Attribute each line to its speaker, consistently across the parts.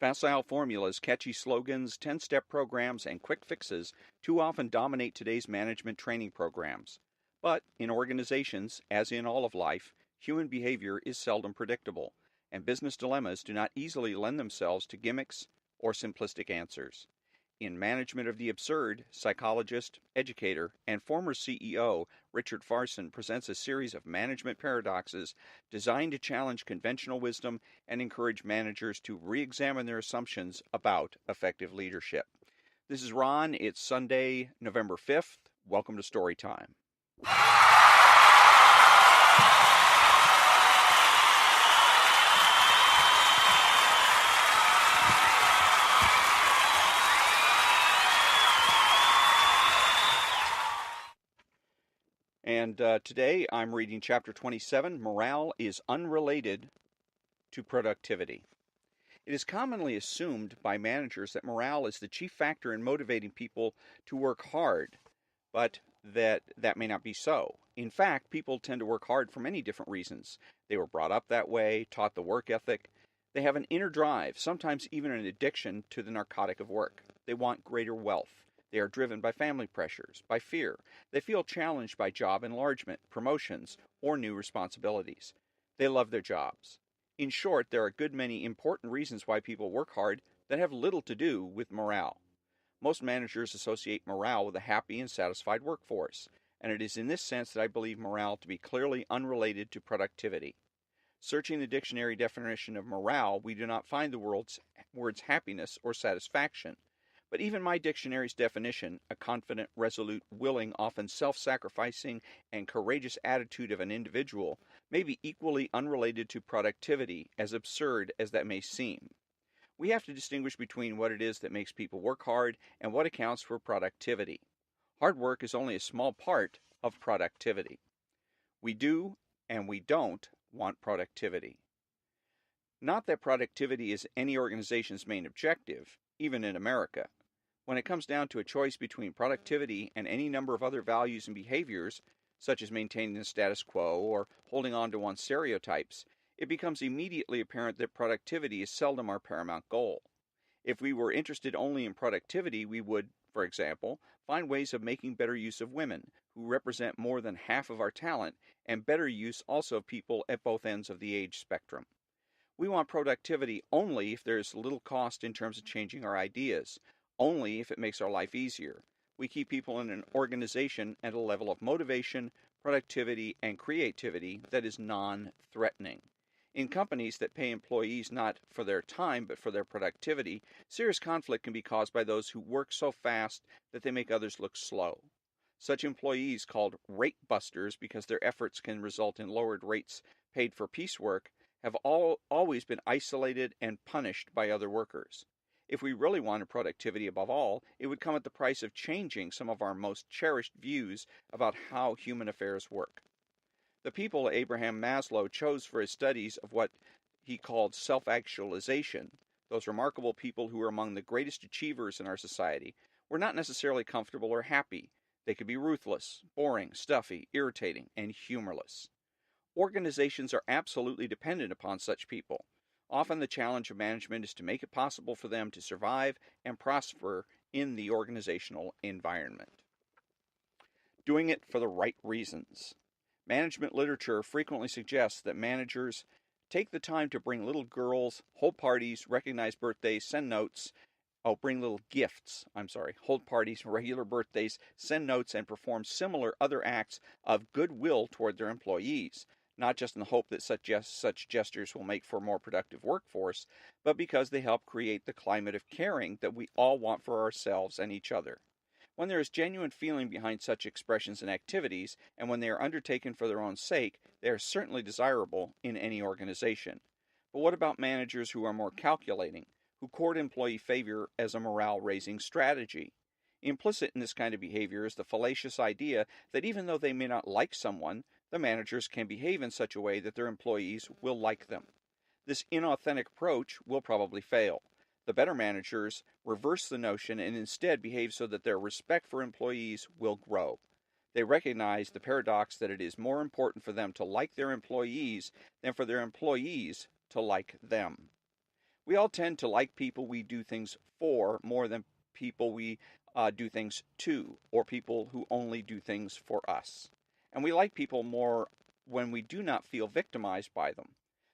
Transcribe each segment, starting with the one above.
Speaker 1: Facile formulas, catchy slogans, 10-step programs, and quick fixes too often dominate today's management training programs. But in organizations, as in all of life, human behavior is seldom predictable, and business dilemmas do not easily lend themselves to gimmicks or simplistic answers. In Management of the Absurd, psychologist, educator, and former CEO Richard Farson presents a series of management paradoxes designed to challenge conventional wisdom and encourage managers to re-examine their assumptions about effective leadership. This is Ron. It's Sunday, November 5th. Welcome to Storytime. And today I'm reading Chapter 27, Morale is Unrelated to Productivity. It is commonly assumed by managers that morale is the chief factor in motivating people to work hard, but that may not be so. In fact, people tend to work hard for many different reasons. They were brought up that way, taught the work ethic. They have an inner drive, sometimes even an addiction to the narcotic of work. They want greater wealth. They are driven by family pressures, by fear. They feel challenged by job enlargement, promotions, or new responsibilities. They love their jobs. In short, there are a good many important reasons why people work hard that have little to do with morale. Most managers associate morale with a happy and satisfied workforce, and it is in this sense that I believe morale to be clearly unrelated to productivity. Searching the dictionary definition of morale, we do not find the words happiness or satisfaction. But even my dictionary's definition, a confident, resolute, willing, often self-sacrificing, and courageous attitude of an individual, may be equally unrelated to productivity, as absurd as that may seem. We have to distinguish between what it is that makes people work hard and what accounts for productivity. Hard work is only a small part of productivity. We do and we don't want productivity. Not that productivity is any organization's main objective, even in America. When it comes down to a choice between productivity and any number of other values and behaviors, such as maintaining the status quo or holding on to one's stereotypes, it becomes immediately apparent that productivity is seldom our paramount goal. If we were interested only in productivity, we would, for example, find ways of making better use of women, who represent more than half of our talent, and better use also of people at both ends of the age spectrum. We want productivity only if there is little cost in terms of changing our ideas, only if it makes our life easier. We keep people in an organization at a level of motivation, productivity, and creativity that is non-threatening. In companies that pay employees not for their time but for their productivity, serious conflict can be caused by those who work so fast that they make others look slow. Such employees, called rate busters because their efforts can result in lowered rates paid for piecework, have always been isolated and punished by other workers. If we really wanted productivity above all, it would come at the price of changing some of our most cherished views about how human affairs work. The people Abraham Maslow chose for his studies of what he called self-actualization, those remarkable people who were among the greatest achievers in our society, were not necessarily comfortable or happy. They could be ruthless, boring, stuffy, irritating, and humorless. Organizations are absolutely dependent upon such people. Often the challenge of management is to make it possible for them to survive and prosper in the organizational environment. Doing it for the right reasons. Management literature frequently suggests that managers take the time to bring little girls, hold parties, recognize birthdays, send notes, hold parties, regular birthdays, send notes, and perform similar other acts of goodwill toward their employees, not just in the hope that such gestures will make for a more productive workforce, but because they help create the climate of caring that we all want for ourselves and each other. When there is genuine feeling behind such expressions and activities, and when they are undertaken for their own sake, they are certainly desirable in any organization. But what about managers who are more calculating, who court employee favor as a morale-raising strategy? Implicit in this kind of behavior is the fallacious idea that even though they may not like someone, the managers can behave in such a way that their employees will like them. This inauthentic approach will probably fail. The better managers reverse the notion and instead behave so that their respect for employees will grow. They recognize the paradox that it is more important for them to like their employees than for their employees to like them. We all tend to like people we do things for more than people we do things to, or people who only do things for us. And we like people more when we do not feel victimized by them.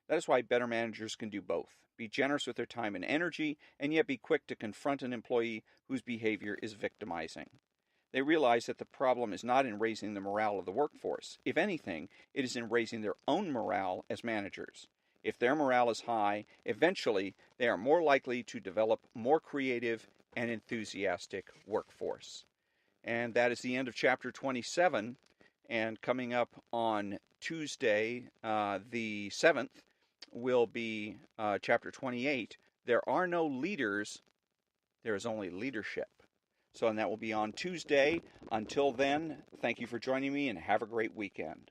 Speaker 1: That is why better managers can do both: be generous with their time and energy, and yet be quick to confront an employee whose behavior is victimizing. They realize that the problem is not in raising the morale of the workforce. If anything, it is in raising their own morale as managers. If their morale is high, eventually they are more likely to develop more creative and enthusiastic workforce. And that is the end of chapter 27. And coming up on Tuesday, the 7th, will be chapter 28. There are no leaders, there is only leadership. So, and that will be on Tuesday. Until then, thank you for joining me and have a great weekend.